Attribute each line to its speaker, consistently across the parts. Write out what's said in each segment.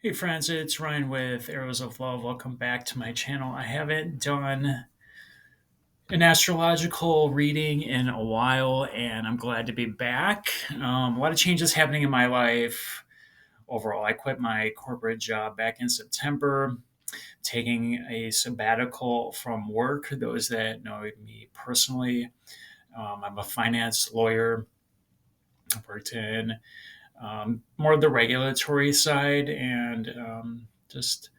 Speaker 1: Hey friends, it's Ryan with Arrows of Love. Welcome back to my channel. I haven't done an astrological reading in a while, and I'm glad to be back. A lot of changes happening in my life overall. I quit my corporate job back in September, taking a sabbatical from work. Those that know me personally, I'm a finance lawyer. I've worked in more of the regulatory side and just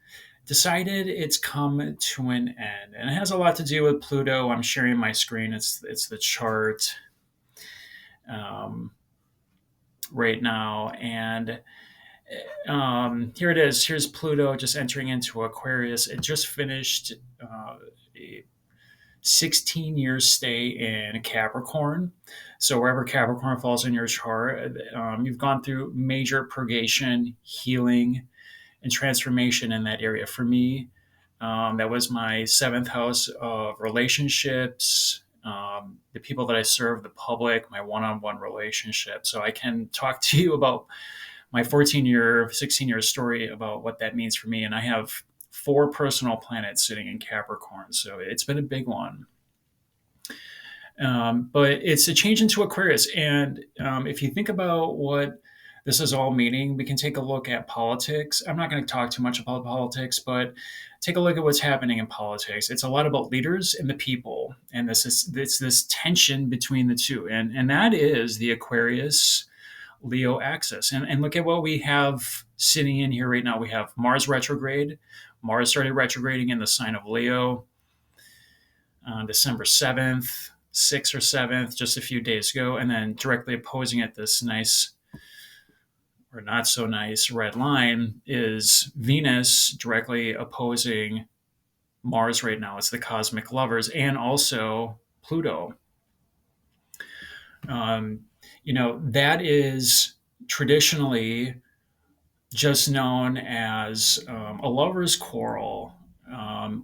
Speaker 1: decided it's come to an end, and it has a lot to do with Pluto. I'm sharing my screen. It's the chart um, right now, and here it is. Here's Pluto just entering into Aquarius. It just finished a 16-year stay in Capricorn. So wherever Capricorn falls in your chart, you've gone through major purgation, healing, and transformation in that area. For me, that was my seventh house of relationships, the people that I serve, the public, my one on one relationship. So I can talk to you about my 14-year, 16-year story about what that means for me. And I have four personal planets sitting in Capricorn. So it's been a big one. But it's a change into Aquarius. And if you think about what this is all meaning, we can take a look at politics. I'm not going to talk too much about politics, but take a look at what's happening in politics. It's a lot about leaders and the people, and this tension between the two, and that is the Aquarius Leo axis. And look at what we have sitting in here right now. We have Mars retrograde. Mars started retrograding in the sign of Leo on December 7th, 6th or 7th, just a few days ago, and then directly opposing it, this nice or not so nice red line is Venus directly opposing Mars right now. It's the cosmic lovers, and also Pluto. Um, that is traditionally just known as a lover's quarrel,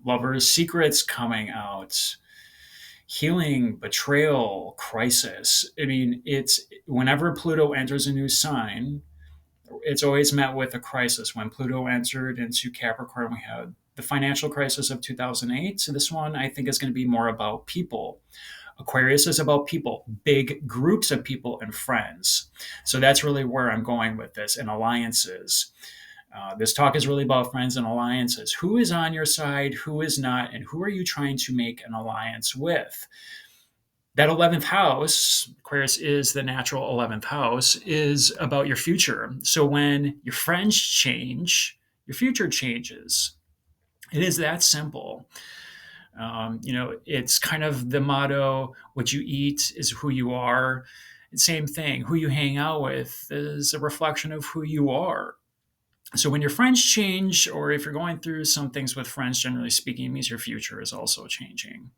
Speaker 1: lovers' secrets coming out, healing, betrayal, crisis. I mean, it's whenever Pluto enters a new sign, it's always met with a crisis. When Pluto entered into Capricorn, we had the financial crisis of 2008. So this one, I think, is going to be more about people. Aquarius is about people, big groups of people and friends. So that's really where I'm going with this, and alliances. This talk is really about friends and alliances. Who is on your side, who is not, and who are you trying to make an alliance with? That 11th house, Aquarius is the natural 11th house, is about your future. So when your friends change, your future changes. It is that simple. It's kind of the motto, what you eat is who you are. Same thing, who you hang out with is a reflection of who you are. So when your friends change, or if you're going through some things with friends, generally speaking, it means your future is also changing.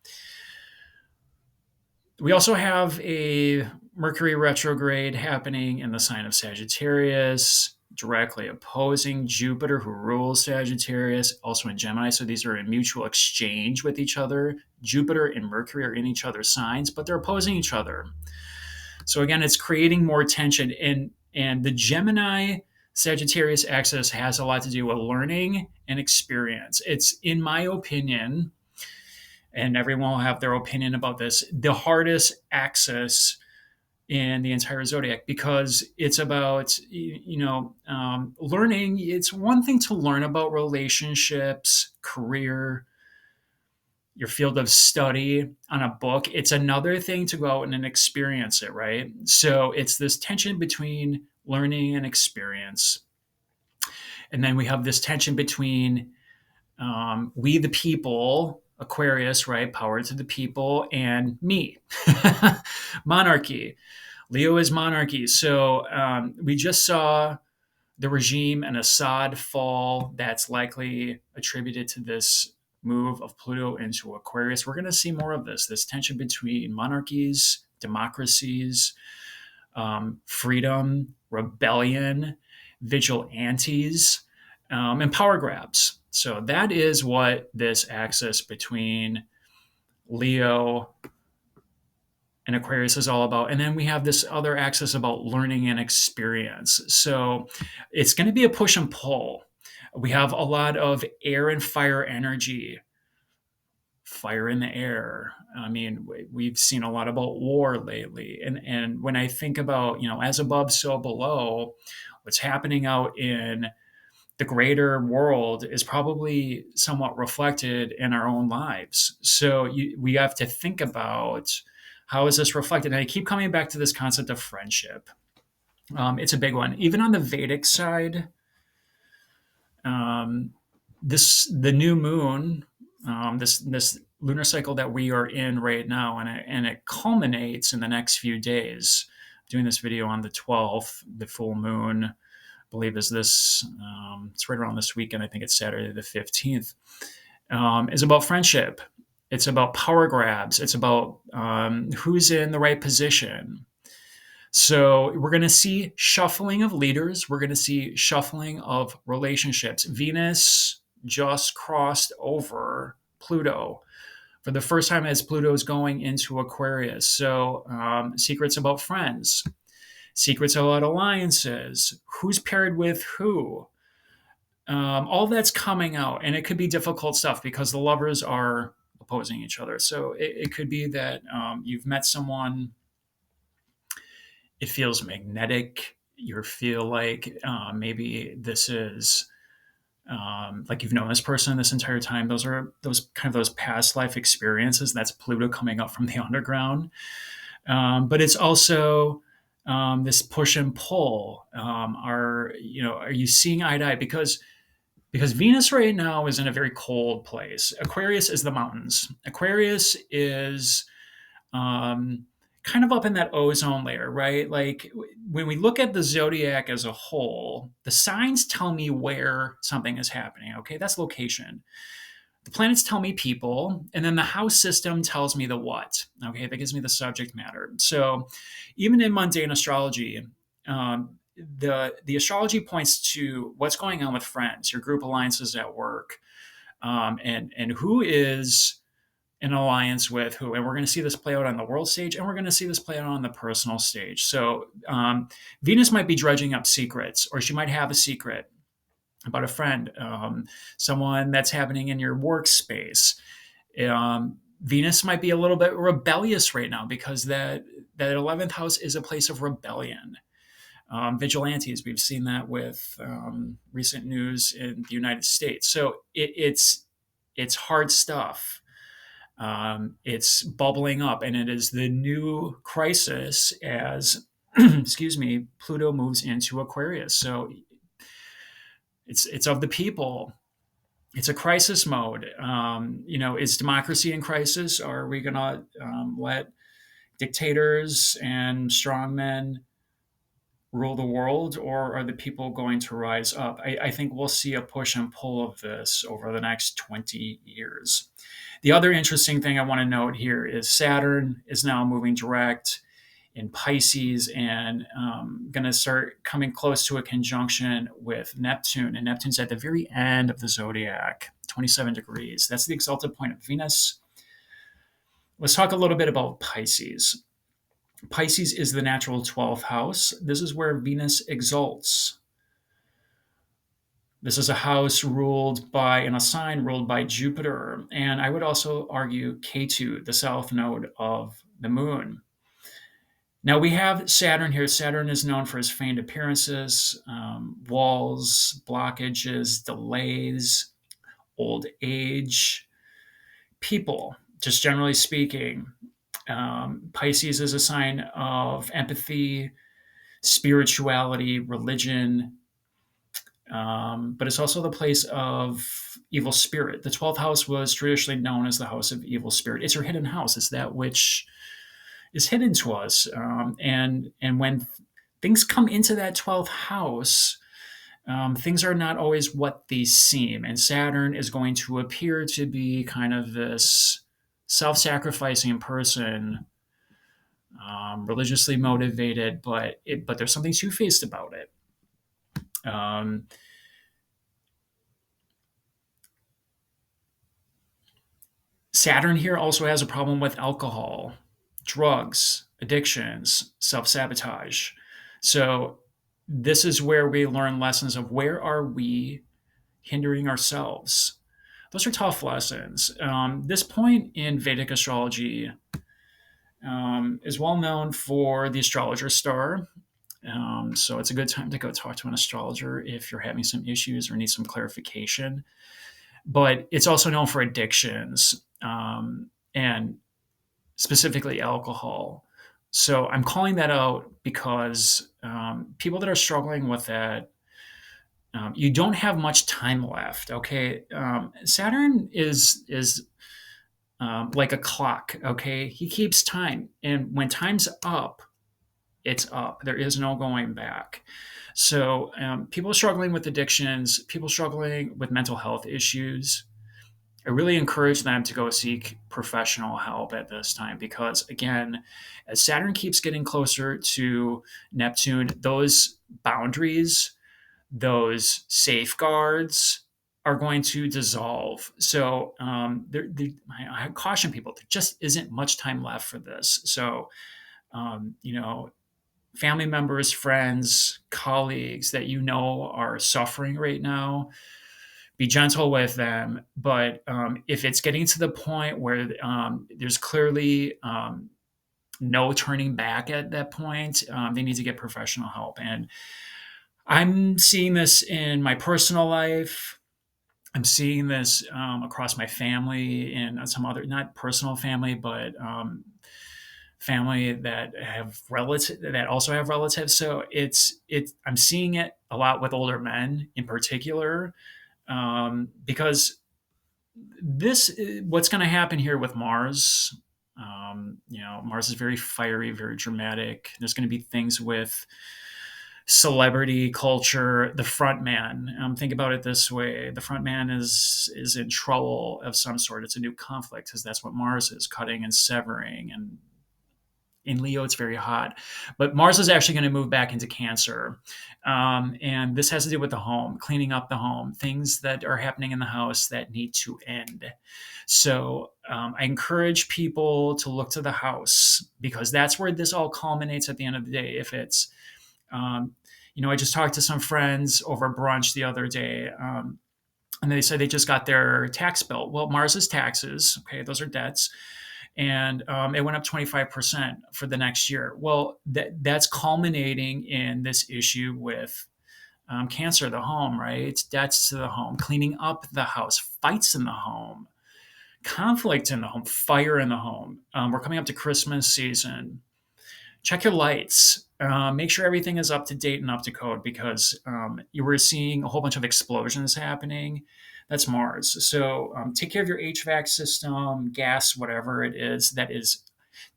Speaker 1: We also have a Mercury retrograde happening in the sign of Sagittarius, directly opposing Jupiter, who rules Sagittarius, also in Gemini. So these are in mutual exchange with each other. Jupiter and Mercury are in each other's signs, but they're opposing each other. So again, it's creating more tension. And the Gemini Sagittarius axis has a lot to do with learning and experience. It's, in my opinion, and everyone will have their opinion about this, the hardest axis in the entire zodiac, because it's about learning. It's one thing to learn about relationships, career, your field of study on a book. It's another thing to go out and experience it, right? So it's this tension between learning and experience. And then we have this tension between we the people, Aquarius, right? Power to the people, and me, monarchy. Leo is monarchy. So we just saw the regime and Assad fall. That's likely attributed to this move of Pluto into Aquarius. We're going to see more of this tension between monarchies, democracies, freedom, rebellion, vigilantes, and power grabs. So that is what this axis between Leo and Aquarius is all about. And then we have this other axis about learning and experience. So it's going to be a push and pull. We have a lot of air and fire energy, fire in the air. I mean, we've seen a lot about war lately. And when I think about, as above, so below, what's happening out in the greater world is probably somewhat reflected in our own lives. So we have to think about how is this reflected. And I keep coming back to this concept of friendship. It's a big one. Even on the Vedic side, um, the new moon, this lunar cycle that we are in right now, and it culminates in the next few days. I'm doing this video on the 12th, the full moon, I believe is this. It's right around this weekend. I think it's Saturday the 15th. Is about friendship. It's about power grabs. It's about who's in the right position. So we're going to see shuffling of leaders. We're going to see shuffling of relationships. Venus just crossed over Pluto for the first time as Pluto is going into Aquarius. So secrets about friends, secrets about alliances, who's paired with who. All that's coming out, and it could be difficult stuff because the lovers are opposing each other. So it could be that you've met someone, it feels magnetic. You feel like maybe this is like you've known this person this entire time. Those are those past life experiences. That's Pluto coming up from the underground. But it's also this push and pull. Are you seeing eye to eye? Because Venus right now is in a very cold place. Aquarius is the mountains. Aquarius is um, kind of up in that ozone layer, right? Like when we look at the zodiac as a whole, the signs tell me where something is happening. Okay, that's location. The planets tell me people, and then the house system tells me the what. Okay, that gives me the subject matter. So even in mundane astrology, the astrology points to what's going on with friends, your group alliances at work, and who is an alliance with who. And we're going to see this play out on the world stage, and we're going to see this play out on the personal stage. So Venus might be dredging up secrets, or she might have a secret about a friend, someone that's happening in your workspace. Venus might be a little bit rebellious right now because that 11th house is a place of rebellion. Vigilantes, we've seen that with recent news in the United States. So it's hard stuff. It's bubbling up, and it is the new crisis as excuse me, Pluto moves into Aquarius. So it's of the people. It's a crisis mode. Is democracy in crisis? Are we going to let dictators and strongmen rule the world, or are the people going to rise up? I think we'll see a push and pull of this over the next 20 years. The other interesting thing I want to note here is Saturn is now moving direct in Pisces and going to start coming close to a conjunction with Neptune. And Neptune's at the very end of the zodiac, 27 degrees. That's the exalted point of Venus. Let's talk a little bit about Pisces. Pisces is the natural 12th house. This is where Venus exalts. This is a house ruled by, and a sign ruled by Jupiter. And I would also argue Ketu, the south node of the moon. Now we have Saturn here. Saturn is known for his feigned appearances, walls, blockages, delays, old age, people, just generally speaking. Pisces is a sign of empathy, spirituality, religion, but it's also the place of evil spirit. The 12th house was traditionally known as the house of evil spirit. It's your hidden house. It's that which is hidden to us. And when things come into that 12th house, things are not always what they seem. And Saturn is going to appear to be kind of this self-sacrificing person, religiously motivated, but there's something two-faced about it. Saturn here also has a problem with alcohol, drugs, addictions, self sabotage. So, this is where we learn lessons of where are we hindering ourselves. Those are tough lessons. This point in Vedic astrology is well known for the astrologer star. So it's a good time to go talk to an astrologer if you're having some issues or need some clarification. But it's also known for addictions, and specifically alcohol. So I'm calling that out because people that are struggling with that, you don't have much time left. Okay, Saturn is like a clock. Okay, he keeps time, and when time's up, it's up. There is no going back. So people struggling with addictions, people struggling with mental health issues, I really encourage them to go seek professional help at this time because, again, as Saturn keeps getting closer to Neptune, those boundaries, those safeguards are going to dissolve. So I caution people, there just isn't much time left for this. So, you know, family members, friends, colleagues that you know are suffering right now, be gentle with them. But if it's getting to the point where there's clearly no turning back at that point, they need to get professional help. And I'm seeing this in my personal life. I'm seeing this across my family and some other, not personal family, but family that have relative that also have relatives. So I'm seeing it a lot with older men in particular, because this what's going to happen here with Mars. Mars is very fiery, very dramatic. There's going to be things with celebrity culture. The front man. Think about it this way: the front man is in trouble of some sort. It's a new conflict because that's what Mars is, cutting and severing. And in Leo, it's very hot. But Mars is actually going to move back into Cancer. And this has to do with the home, cleaning up the home, things that are happening in the house that need to end. So I encourage people to look to the house because that's where this all culminates at the end of the day. If it's, I just talked to some friends over brunch the other day. And they said they just got their tax bill. Well, Mars is taxes. Okay, those are debts, and it went up 25% for the next year. Well, that's culminating in this issue with cancer, the home, right? Debts to the home, cleaning up the house, fights in the home, conflict in the home, fire in the home. We're coming up to Christmas season. Check your lights. Make sure everything is up to date and up to code because you were seeing a whole bunch of explosions happening. That's Mars. So take care of your HVAC system, gas, whatever it is. That is,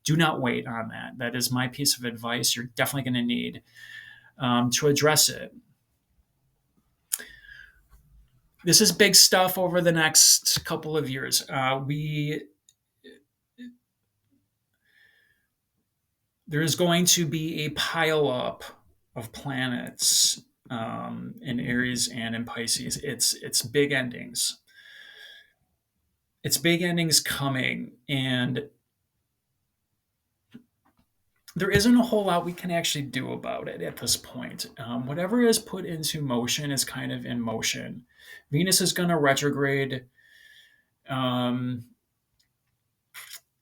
Speaker 1: do not wait on that. That is my piece of advice. You're definitely going to need to address it. This is big stuff over the next couple of years. There is going to be a pile up of planets in Aries and in Pisces. It's big endings. It's big endings coming, and there isn't a whole lot we can actually do about it at this point. Whatever is put into motion is kind of in motion. Venus is going to retrograde. Um,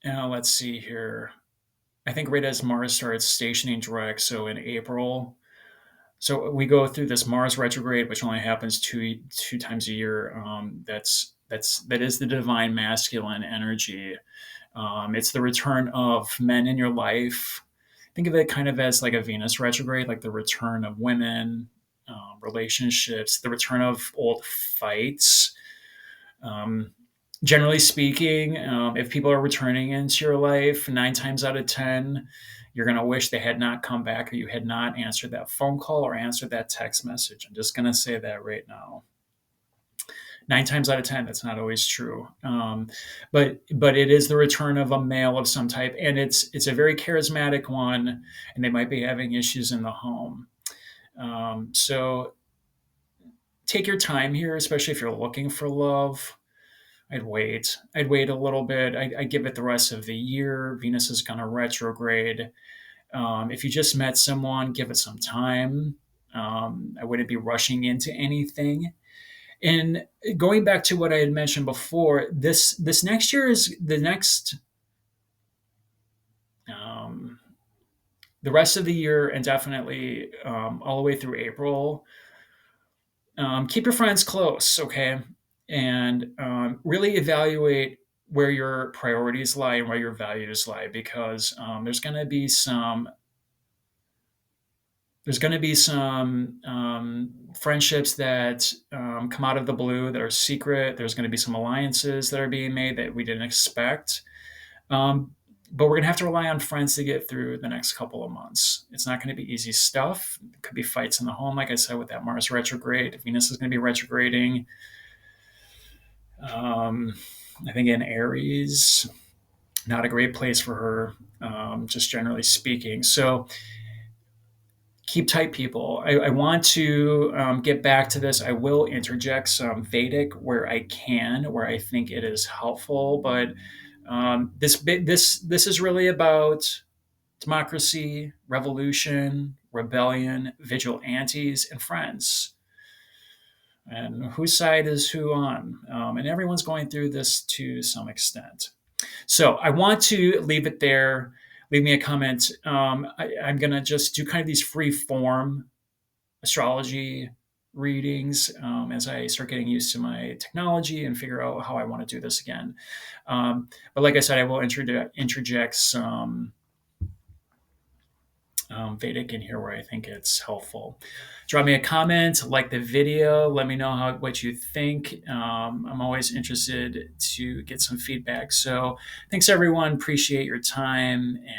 Speaker 1: let's see here. I think right as Mars starts stationing direct, so in April. So we go through this Mars retrograde, which only happens two times a year. That is the divine masculine energy. It's the return of men in your life. Think of it kind of as like a Venus retrograde, like the return of women, relationships, the return of old fights. Um, Generally speaking, if people are returning into your life, 9 times out of 10, you're going to wish they had not come back or you had not answered that phone call or answered that text message. I'm just going to say that right now. 9 times out of 10, that's not always true. But it is the return of a male of some type, and it's a very charismatic one, and they might be having issues in the home. So take your time here, especially if you're looking for love. I'd wait. I'd wait a little bit. I'd give it the rest of the year. Venus is going to retrograde. If you just met someone, give it some time. I wouldn't be rushing into anything. And going back to what I had mentioned before, this next year is the next um, the rest of the year, and definitely all the way through April. Keep your friends close, okay, and really evaluate where your priorities lie and where your values lie, because there's going to be some friendships that come out of the blue that are secret. There's going to be some alliances that are being made that we didn't expect. Um, but we're going to have to rely on friends to get through the next couple of months. It's not going to be easy stuff. It could be fights in the home, like I said, with that Mars retrograde. Venus is going to be retrograding, um, I think, in Aries. Not a great place for her, just generally speaking. So keep tight, people. I want to get back to this. I will interject some Vedic where I can, where I think it is helpful. But this is really about democracy, revolution, rebellion, vigilantes, and friends. And whose side is who on? And everyone's going through this to some extent. So I want to leave it there. Leave me a comment. I'm going to just do kind of these free form astrology readings as I start getting used to my technology and figure out how I want to do this again. But like I said, I will interject some Vedic in here where I think it's helpful. Drop me a comment, like the video, let me know what you think. I'm always interested to get some feedback. So thanks everyone, appreciate your time. And